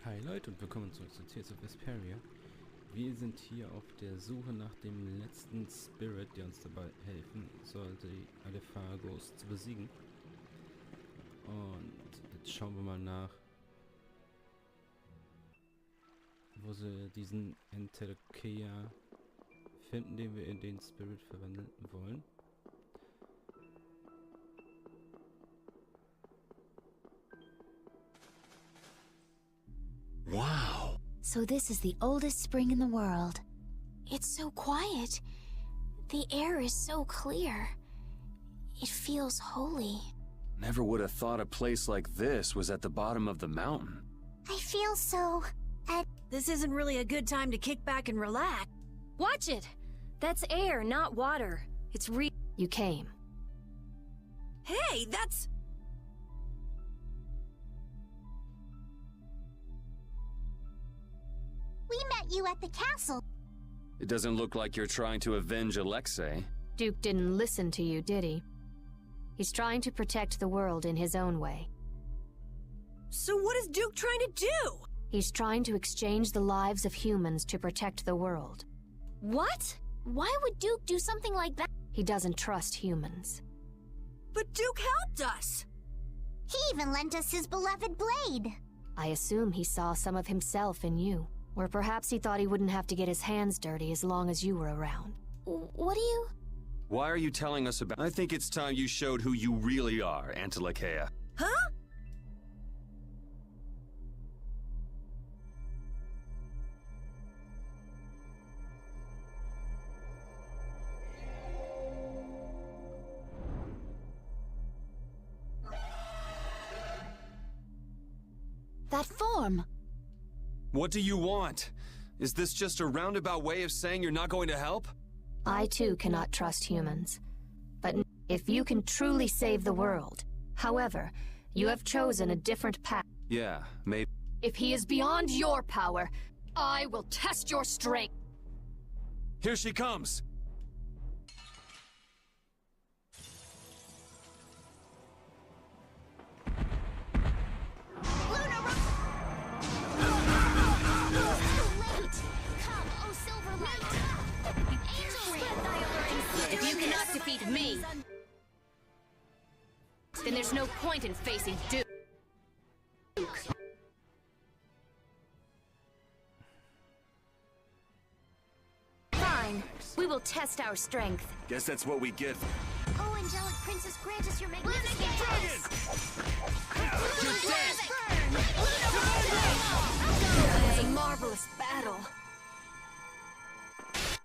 Hi Leute und willkommen zurück zu Vesperia. Wir sind hier auf der Suche nach dem letzten Spirit, der uns dabei helfen sollte, die alle Phagos zu besiegen. Und jetzt schauen wir mal nach, wo sie diesen Enterkea finden, den wir in den Spirit verwandeln wollen. Wow. So this is the oldest spring in the world. It's so quiet. The air is so clear. It feels holy. Never would have thought a place like this was at the bottom of the mountain. I feel so... This isn't really a good time to kick back and relax. Watch it! That's air, not water. It's real. You came. Hey, that's... We met you at the castle. It doesn't look like you're trying to avenge Alexei. Duke didn't listen to you, did he? He's trying to protect the world in his own way. So what is Duke trying to do? He's trying to exchange the lives of humans to protect the world. What? Why would Duke do something like that? He doesn't trust humans. But Duke helped us! He even lent us his beloved blade. I assume he saw some of himself in you. Or perhaps he thought he wouldn't have to get his hands dirty as long as you were around. What do you... Why are you telling us about... I think it's time you showed who you really are, Antelakea. Huh? That form! What do you want? Is this just a roundabout way of saying you're not going to help? I too cannot trust humans. But if you can truly save the world... However, you have chosen a different path. Yeah, maybe... If he is beyond your power, I will test your strength. Here she comes! If you cannot defeat me, then there's no point in facing Duke. Fine. We will test our strength. Guess that's what we get. Oh, angelic princess, grant us your magnificent It was a marvelous battle.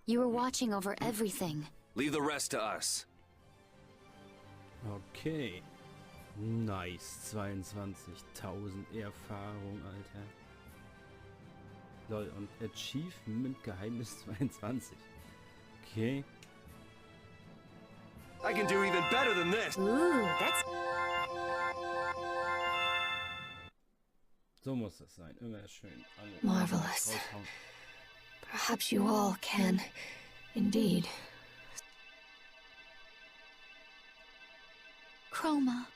You were watching over everything. Leave the rest to us. Okay. Nice. 22.000 Erfahrung, Alter. Lol, und Achievement Geheimnis 22. Okay. I can do even better than this! Ooh, that's... So muss das sein. Immer schön. Alle Marvelous. raushauen. Perhaps you all can, indeed. Chroma.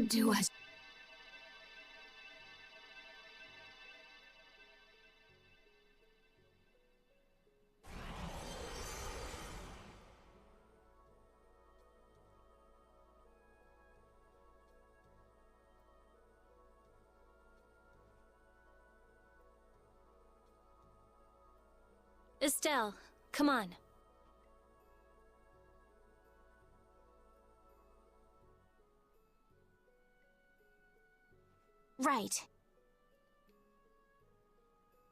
Do as... Estelle, come on. Right.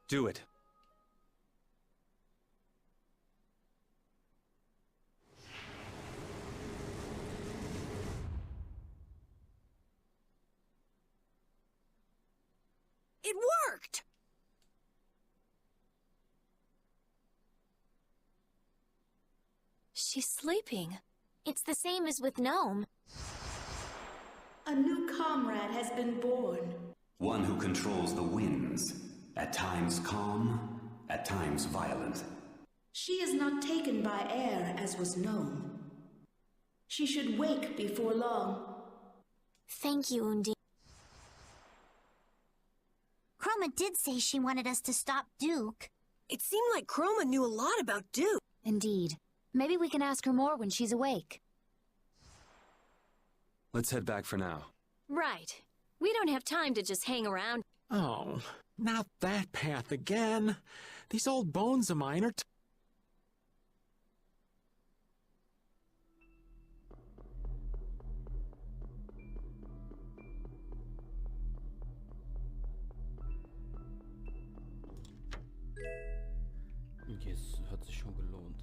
Do it. It worked! She's sleeping. It's the same as with Gnome. A new comrade has been born. One who controls the winds, at times calm, at times violent. She is not taken by air as was known. She should wake before long. Thank you, Undine. Chroma did say she wanted us to stop Duke. It seemed like Chroma knew a lot about Duke. Indeed. Maybe we can ask her more when she's awake. Let's head back for now. Right. We don't have time to just hang around. Oh, not that path again. These old bones of mine are Okay, es hat sich schon gelohnt.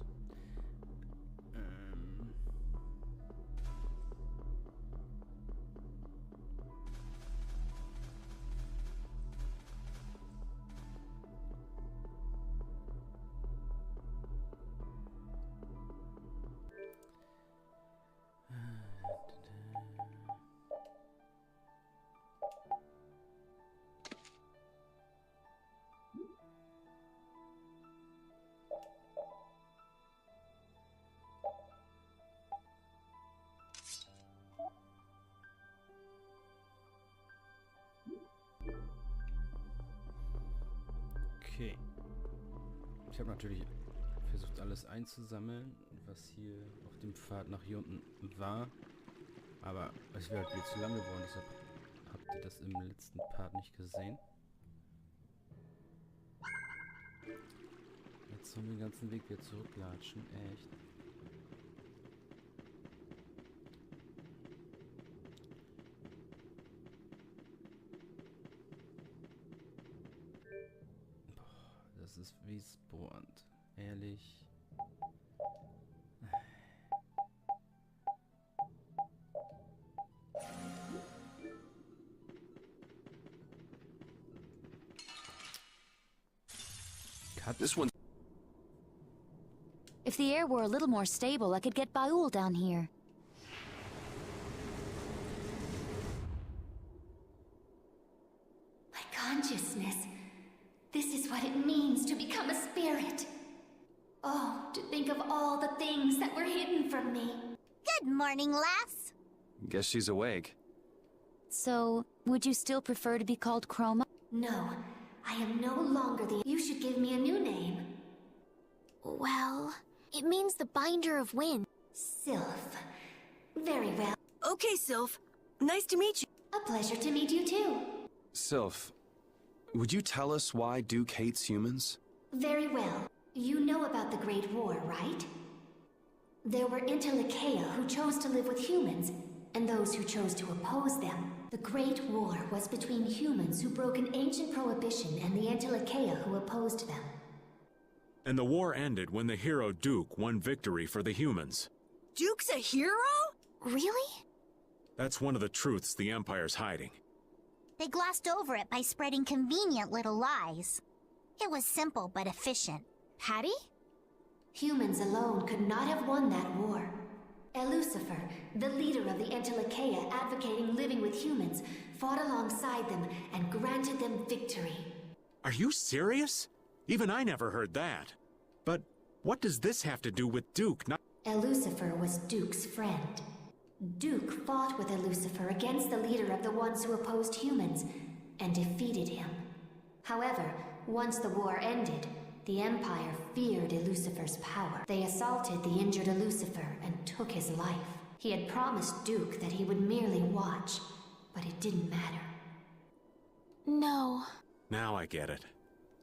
Okay. Ich habe natürlich versucht, alles einzusammeln, was hier auf dem Pfad nach hier unten war. Aber es wäre halt viel zu lang geworden, deshalb habt ihr das im letzten Part nicht gesehen. Jetzt sollen wir den ganzen Weg wieder zurücklatschen. Echt. Das ist wie spawnt. Ehrlich. Cut. This one. If the air were a little more stable, I could get Baul down here. My consciousness. This is what it means to become a spirit. Oh, to think of all the things that were hidden from me. Good morning, lass. Guess she's awake. So, would you still prefer to be called Chroma? No, I am no longer the... You should give me a new name. Well, it means the binder of wind. Sylph. Very well. Okay, Sylph. Nice to meet you. A pleasure to meet you too. Sylph, would you tell us why Duke hates humans? Very well. You know about the Great War, right? There were Interlakeia who chose to live with humans, and those who chose to oppose them. The Great War was between humans who broke an ancient prohibition and the Interlakeia who opposed them. And the war ended when the hero Duke won victory for the humans. Duke's a hero? Really? That's one of the truths the Empire's hiding. They glossed over it by spreading convenient little lies. It was simple but efficient. Patty? Humans alone could not have won that war. Lucifer, the leader of the Interlakeia advocating living with humans, fought alongside them and granted them victory. Are you serious? Even I never heard that. But what does this have to do with Duke? Lucifer was Duke's friend. Duke fought with Lucifer against the leader of the ones who opposed humans, and defeated him. However, once the war ended, the Empire feared Lucifer's power. They assaulted the injured Lucifer and took his life. He had promised Duke that he would merely watch, but it didn't matter. No. Now I get it.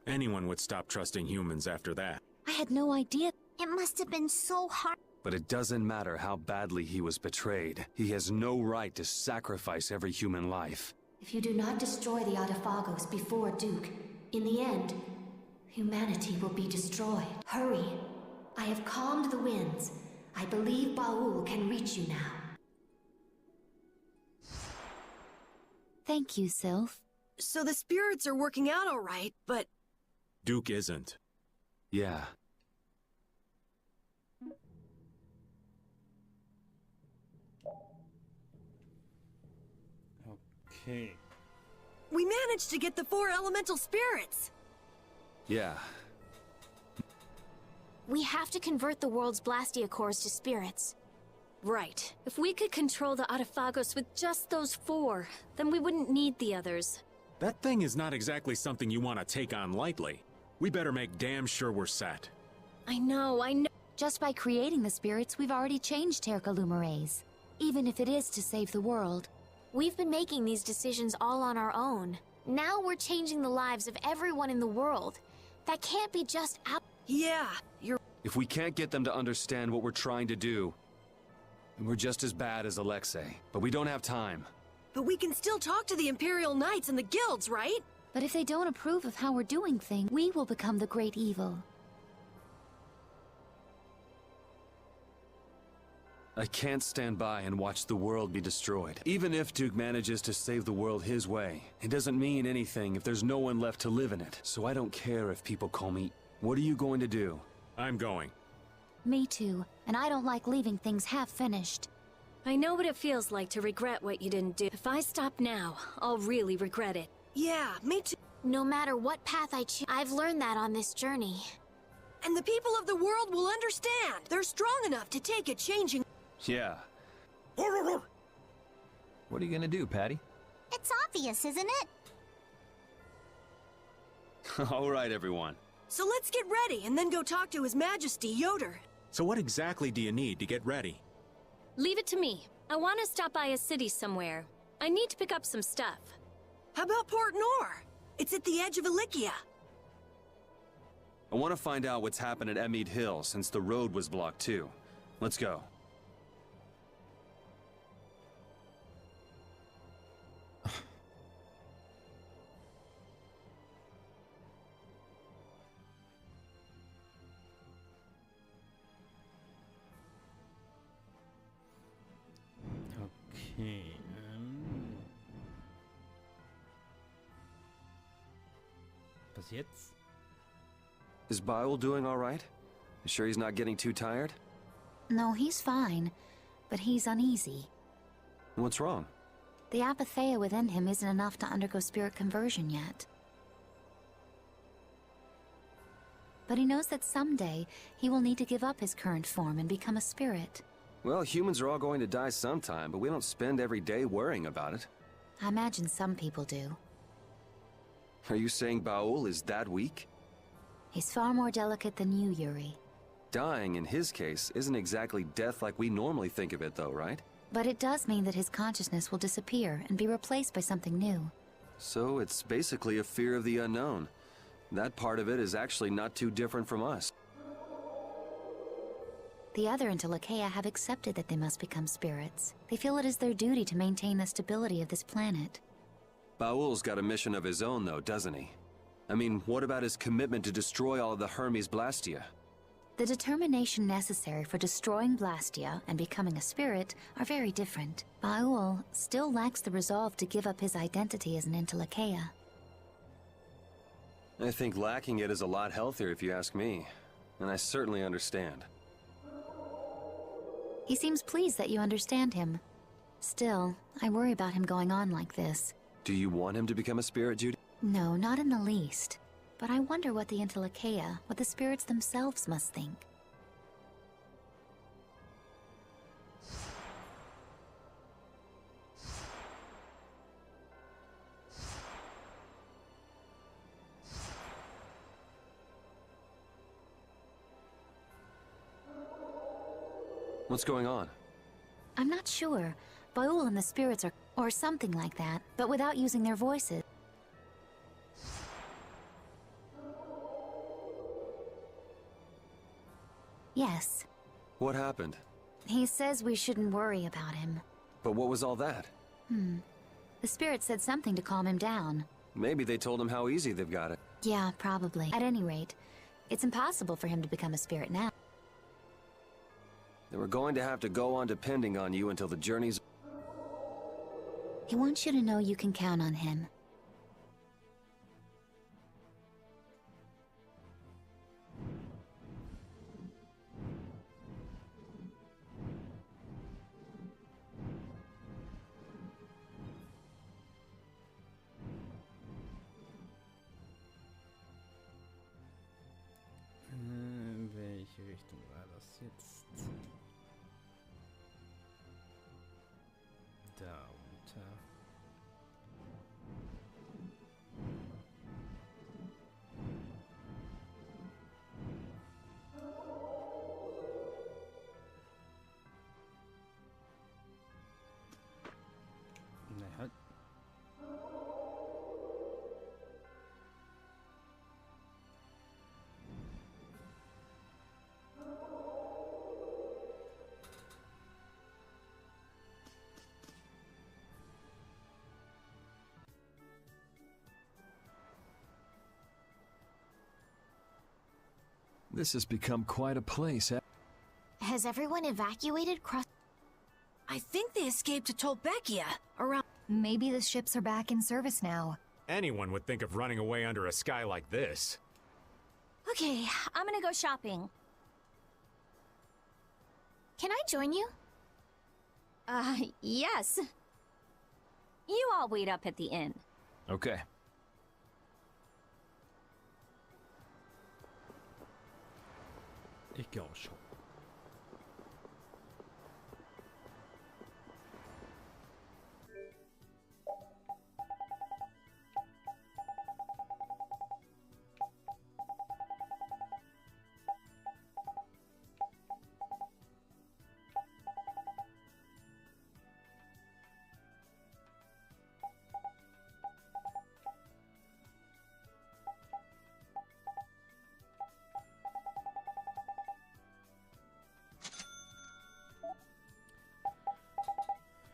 Anyone would stop trusting humans after that. I had no idea. It must have been so hard. But it doesn't matter how badly he was betrayed. He has no right to sacrifice every human life. If you do not destroy the Autophagos before Duke, in the end, humanity will be destroyed. Hurry. I have calmed the winds. I believe Baul can reach you now. Thank you, Sylph. So the spirits are working out all right, but... Duke isn't. Yeah. Okay. We managed to get the 4 elemental spirits! Yeah. We have to convert the world's Blastia cores to spirits. Right. If we could control the Autophagos with just those 4, then we wouldn't need the others. That thing is not exactly something you want to take on lightly. We better make damn sure we're set. I know. Just by creating the spirits, we've already changed Terca Lumerays. Even if it is to save the world. We've been making these decisions all on our own. Now we're changing the lives of everyone in the world. That can't be just out. Yeah, you're... If we can't get them to understand what we're trying to do, then we're just as bad as Alexei. But we don't have time. But we can still talk to the Imperial Knights and the guilds, right? But if they don't approve of how we're doing things, we will become the great evil. I can't stand by and watch the world be destroyed. Even if Duke manages to save the world his way, it doesn't mean anything if there's no one left to live in it. So I don't care if people call me. What are you going to do? I'm going. Me too. And I don't like leaving things half-finished. I know what it feels like to regret what you didn't do. If I stop now, I'll really regret it. Yeah, me too. No matter what path I choose, I've learned that on this journey. And the people of the world will understand. They're strong enough to take a changing... Yeah. What are you gonna do, Patty? It's obvious, isn't it? All right, everyone. So let's get ready and then go talk to His Majesty Yoder. So what exactly do you need to get ready? Leave it to me. I want to stop by a city somewhere. I need to pick up some stuff. How about Port Nor? It's at the edge of Ilikia. I want to find out what's happened at Emmead Hill since the road was blocked too. Let's go. Okay, was jetzt? Is Baul doing all right? You sure he's not getting too tired? No, he's fine. But he's uneasy. What's wrong? The apatheia within him isn't enough to undergo spirit conversion yet. But he knows that someday he will need to give up his current form and become a spirit. Well, humans are all going to die sometime, but we don't spend every day worrying about it. I imagine some people do. Are you saying Baul is that weak? He's far more delicate than you, Yuri. Dying, in his case, isn't exactly death like we normally think of it, though, right? But it does mean that his consciousness will disappear and be replaced by something new. So it's basically a fear of the unknown. That part of it is actually not too different from us. The other Intellikeia have accepted that they must become spirits. They feel it is their duty to maintain the stability of this planet. Baul's got a mission of his own, though, doesn't he? I mean, what about his commitment to destroy all of the Hermes Blastia? The determination necessary for destroying Blastia and becoming a spirit are very different. Baul still lacks the resolve to give up his identity as an Intellikeia. I think lacking it is a lot healthier if you ask me, and I certainly understand. He seems pleased that you understand him. Still, I worry about him going on like this. Do you want him to become a spirit, Judy? No, not in the least. But I wonder what the Intellikeia, what the spirits themselves must think. What's going on? I'm not sure. Baul and the spirits are... or something like that, but without using their voices. Yes. What happened? He says we shouldn't worry about him. But what was all that? The spirit said something to calm him down. Maybe they told him how easy they've got it. Yeah, probably. At any rate, it's impossible for him to become a spirit now. They were going to have to go on depending on you until the journey's... He wants you to know you can count on him. Welche Richtung war das jetzt? Da unter. This has become quite a place. Has everyone evacuated cross? I think they escaped to Tolbekia, around... Maybe the ships are back in service now. Anyone would think of running away under a sky like this. Okay, I'm gonna go shopping. Can I join you? Yes. You all wait up at the inn. Okay. Ich gehe auch schon.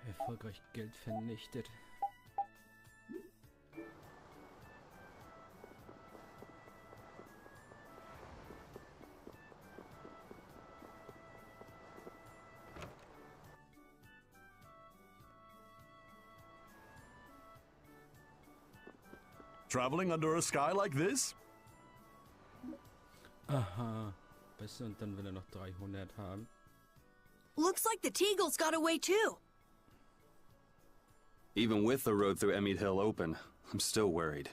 Erfolgreich Geld vernichtet. Traveling under a sky like this? Aha. Weißt du, und dann will er noch 300 haben. Looks like the Teagles got away too. Even with the road through Emmett Hill open, I'm still worried.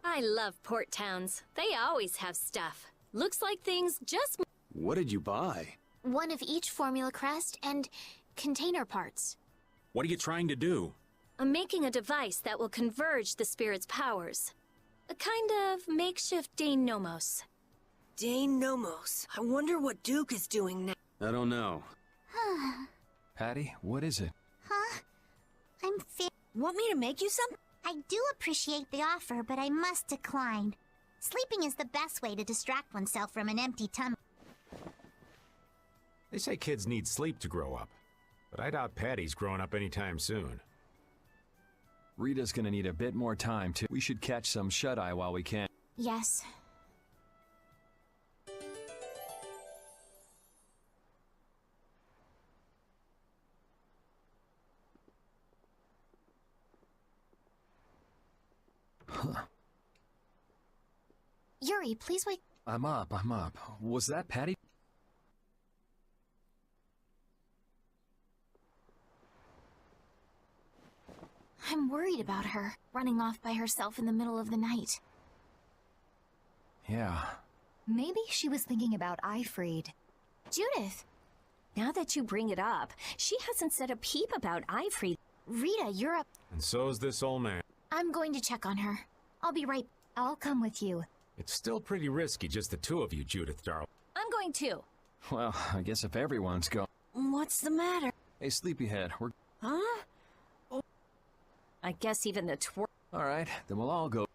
I love port towns. They always have stuff. Looks like things just... What did you buy? One of each formula crest and container parts. What are you trying to do? I'm making a device that will converge the spirit's powers. A kind of makeshift Dane Nomos. Dane Nomos. I wonder what Duke is doing now. I don't know. Patty, what is it? Huh? I'm Want me to make you some? I do appreciate the offer, but I must decline. Sleeping is the best way to distract oneself from an empty tummy. They say kids need sleep to grow up, but I doubt Patty's growing up anytime soon. Rita's gonna need a bit more time too. We should catch some shut-eye while we can. Yes. Yuri, please wait. I'm up. Was that Patty? I'm worried about her, running off by herself in the middle of the night. Yeah. Maybe she was thinking about Ifried. Judith! Now that you bring it up, she hasn't said a peep about Ifried. Rita, you're up. And so's this old man. I'm going to check on her. I'll be right... I'll come with you. It's still pretty risky, just the two of you, Judith, darling. I'm going too. Well, I guess if everyone's going... What's the matter? Hey, sleepyhead, we're... Huh? Oh. I guess even the Alright, then we'll all go.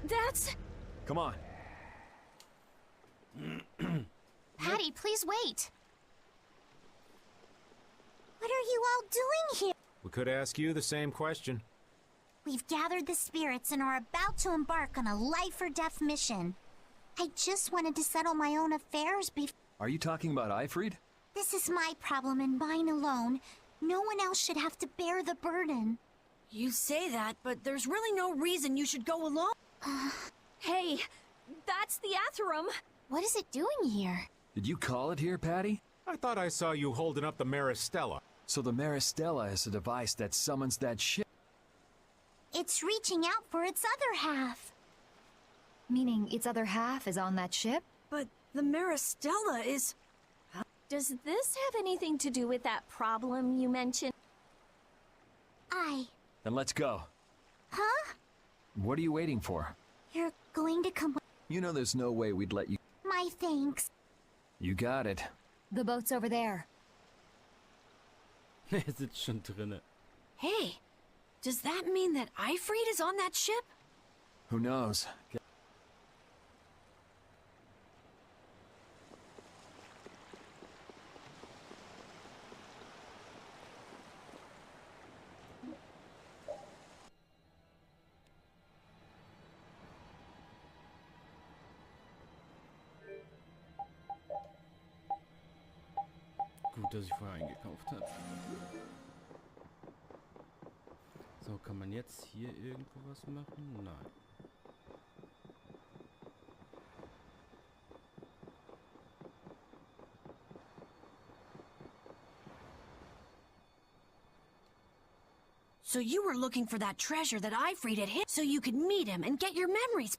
That's... Come on. Patty, please wait. What are you all doing here? We could ask you the same question. We've gathered the spirits and are about to embark on a life-or-death mission. I just wanted to settle my own affairs before... Are you talking about Ifried? This is my problem and mine alone. No one else should have to bear the burden. You say that, but there's really no reason you should go alone. Hey, that's the Atherum. What is it doing here? Did you call it here, Patty? I thought I saw you holding up the Maristella. So the Maristella is a device that summons that ship. It's reaching out for its other half. Meaning its other half is on that ship? But the Maristella is... Does this have anything to do with that problem you mentioned? Then let's go. Huh? What are you waiting for? You're going to come with... You know there's no way we'd let you... My thanks. You got it. The boat's over there. Sitzt schon drinne. Hey, does that mean that Ifrit is on that ship? Who knows? Gut, dass ich vorher eingekauft habe. So, kann man jetzt hier irgendwo was machen? Nein. So you were looking for that treasure that Ifrit had hid so you could meet him and get your memories.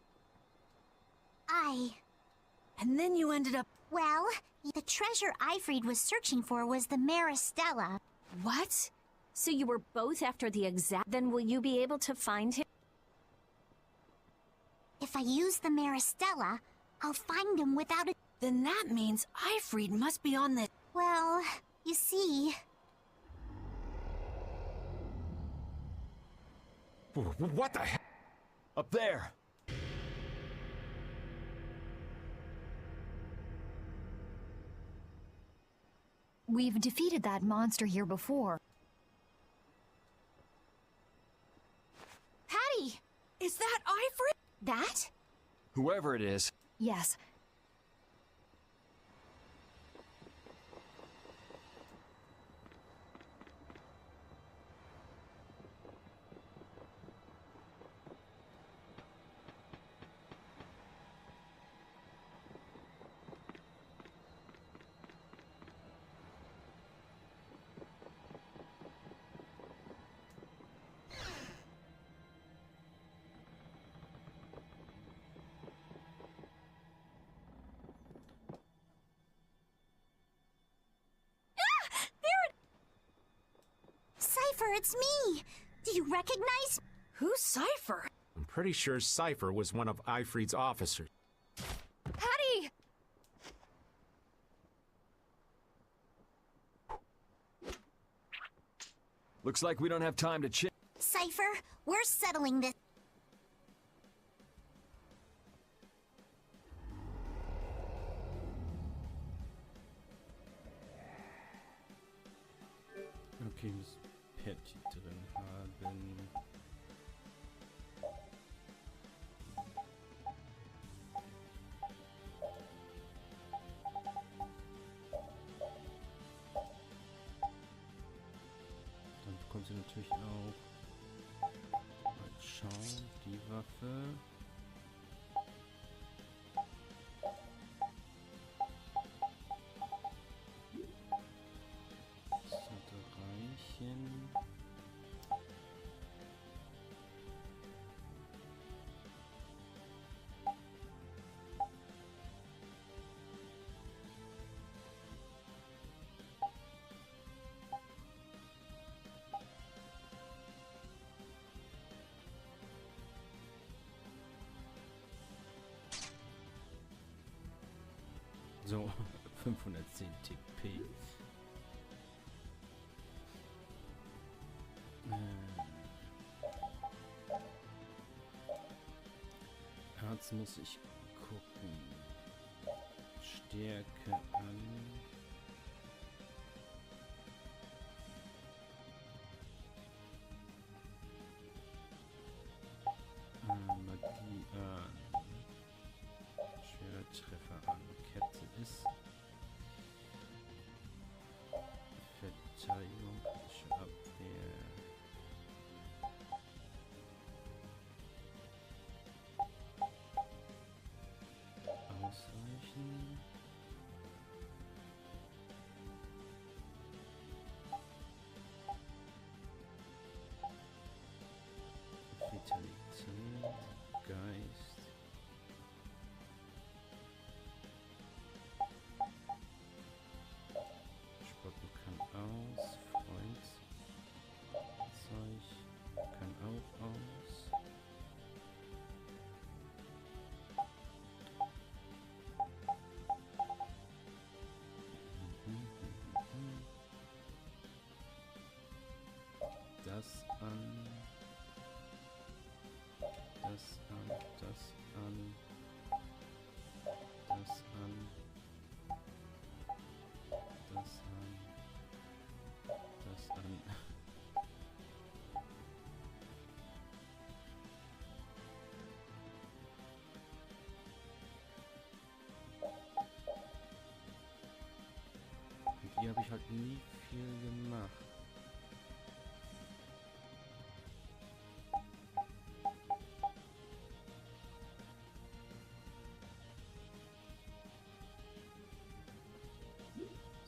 And then you ended up... Well, the treasure Ifrit was searching for was the Maristella. What? So you were both after the exact... Then will you be able to find him? If I use the Maristella, I'll find him without a... Then that means Ifrit must be on the... Well, you see... What the heck? Up there! We've defeated that monster here before. Patty! Is that Ifrit? That? Whoever it is. Yes. Cypher, it's me! Do you recognize... Who's Cypher? I'm pretty sure Cypher was one of Ifrit's officers. Patty! Looks like we don't have time to chit. Cypher, we're settling this... Okay, ich muss Patty drin haben. Dann bekommt sie natürlich auch... Mal schauen, die Waffe. So, 510 TP. Herz muss ich gucken. Stärke an. Magie an. Schwere Treffer an. Kette ist. Verteidigung, Abwehr. an. Das an. Das an. Das an. Das an. Das an. Und die habe ich halt nie viel gemacht.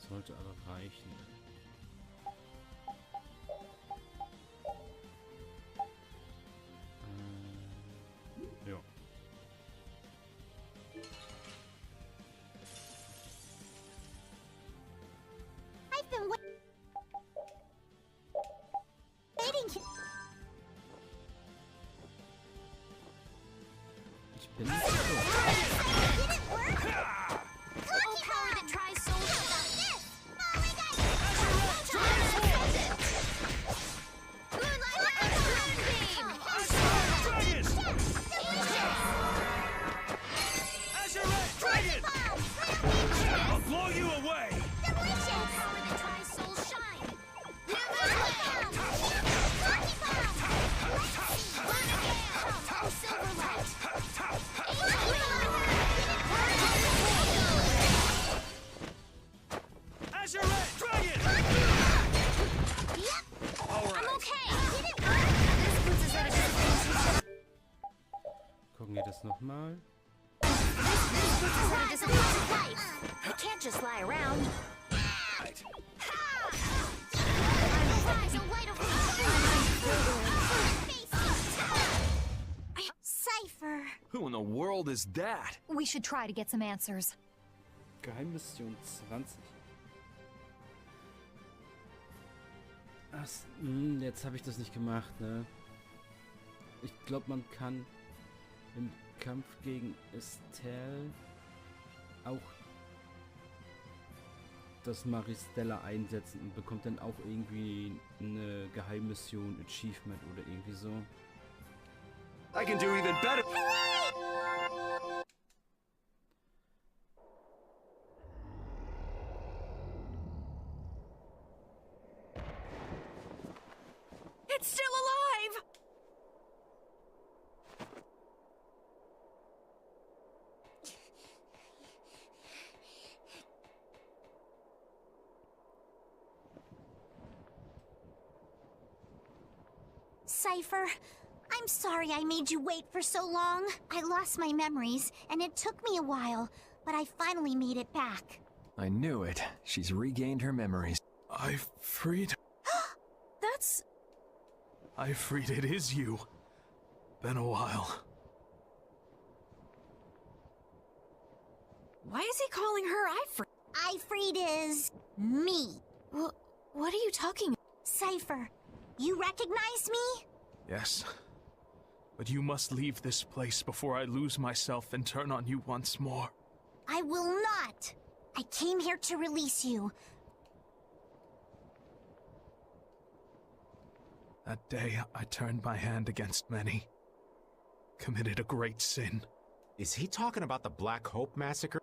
Sollte aber reichen. Ja. I've been waiting. Ich bin nicht so. Gucken wir das nochmal. You can't just lie around. Cypher. Who in the world is that? We should try to get some answers. Geheimmission 20. Ach, jetzt habe ich das nicht gemacht, ne? Ich glaube, man kann im Kampf gegen Estelle auch das Maristella einsetzen und bekommt dann auch irgendwie eine Geheimmission, Achievement oder irgendwie so. I can do even better. It's still alive! Cypher, I'm sorry I made you wait for so long. I lost my memories, and it took me a while, but I finally made it back. I knew it. She's regained her memories. I freed. That's... I freed. It is you. Been a while. Why is he calling her Ifrit? Ifrit is... me. What are you talking about? Cypher, you recognize me? Yes. But you must leave this place before I lose myself and turn on you once more. I will not. I came here to release you. That day, I turned my hand against many. Committed a great sin. Is he talking about the Black Hope massacre?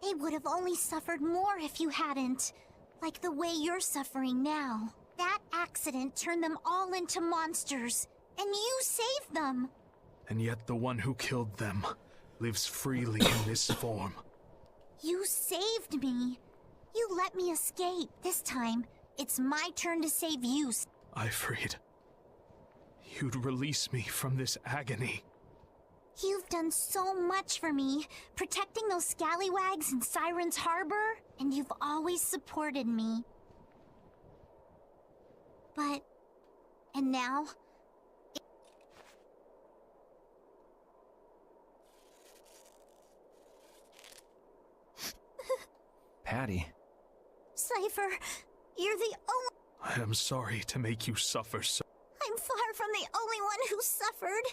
They would have only suffered more if you hadn't. Like the way you're suffering now. That accident turned them all into monsters. And you saved them. And yet the one who killed them lives freely in this form. You saved me. You let me escape. This time, it's my turn to save you. Ifrit, you'd release me from this agony. You've done so much for me, protecting those scallywags in Siren's Harbor, and you've always supported me. But... and now... Patty. Cypher, you're the only... I am sorry to make you suffer so... I'm far from the only one who suffered.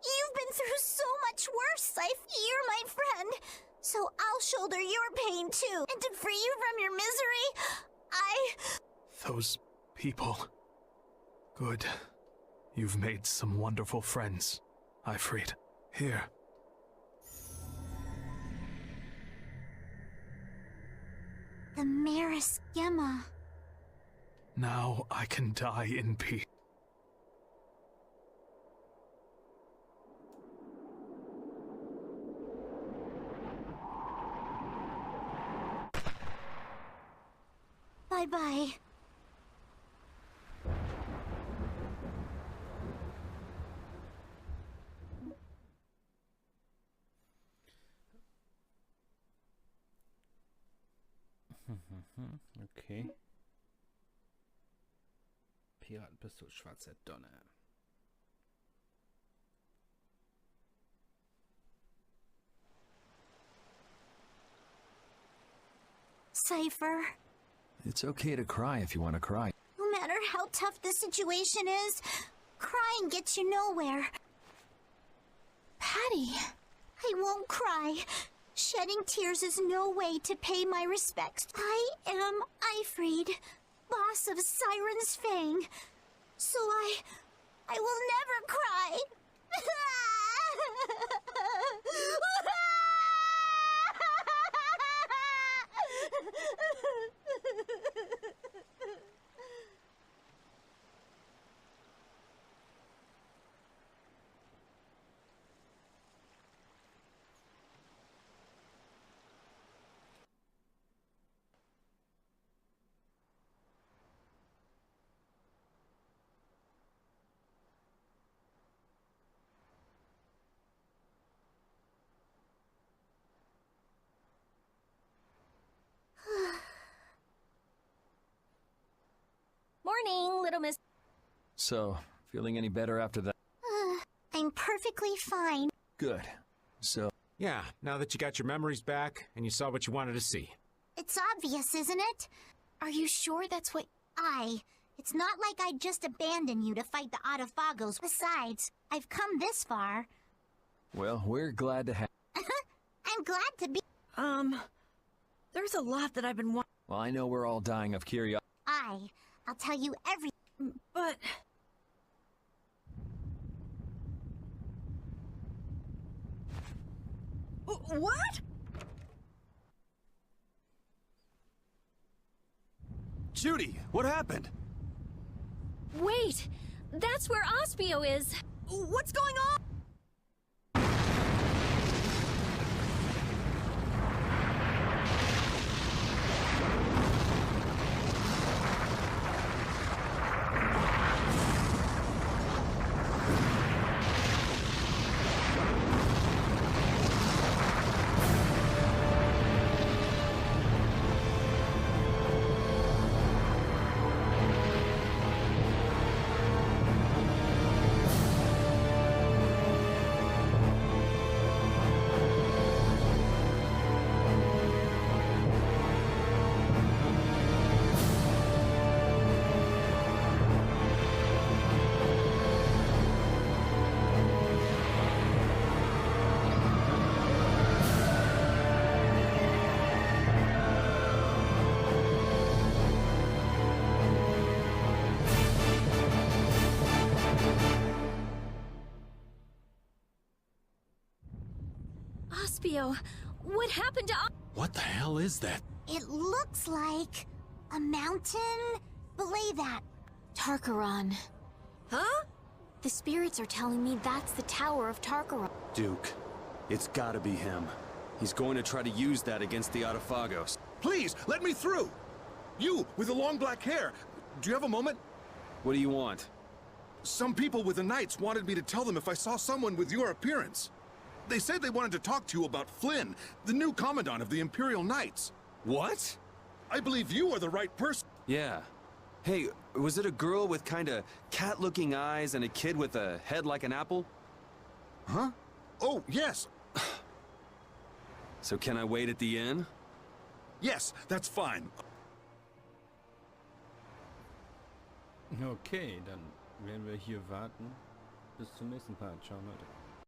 You've been through so much worse, Cypher. You're my friend. So I'll shoulder your pain too. And to free you from your misery, Those people. Good. You've made some wonderful friends, Ifrit. Here. The Maris Gemma. Now I can die in peace. Bye-bye. Okay. Piratenpistole, schwarzer Donner. Cypher. It's okay to cry if you want to cry. No matter how tough the situation is, crying gets you nowhere. Patty. I won't cry. Shedding tears is no way to pay my respects. I am Ifrit, boss of Siren's Fang. So I will never cry. Morning, little miss. So, feeling any better after that? I'm perfectly fine. Good. So... Yeah, now that you got your memories back, and you saw what you wanted to see. It's obvious, isn't it? Are you sure that's what... It's not like I'd just abandon you to fight the Autophagos. Besides, I've come this far. Well, we're glad to have... I'm glad to be... There's a lot that I've been wanting. Well, I know we're all dying of curiosity. I'll tell you everything. But... What? Judy, what happened? Wait! That's where Aspio is! What's going on? Aspio, what happened to... What the hell is that? It looks like a mountain. Belay that. Tarkaron. Huh? The spirits are telling me that's the Tower of Tarkaron. Duke, it's gotta be him. He's going to try to use that against the Autophagos. Please, let me through! You, with the long black hair. Do you have a moment? What do you want? Some people with the Knights wanted me to tell them if I saw someone with your appearance. They said they wanted to talk to you about Flynn, the new Commandant of the Imperial Knights. What? I believe you are the right person. Yeah. Hey, was it a girl with kinda cat-looking eyes and a kid with a head like an apple? Huh? Oh, yes. So can I wait at the inn? Yes, that's fine. Okay, dann werden wir hier warten bis zum nächsten Part. Ciao, Leute.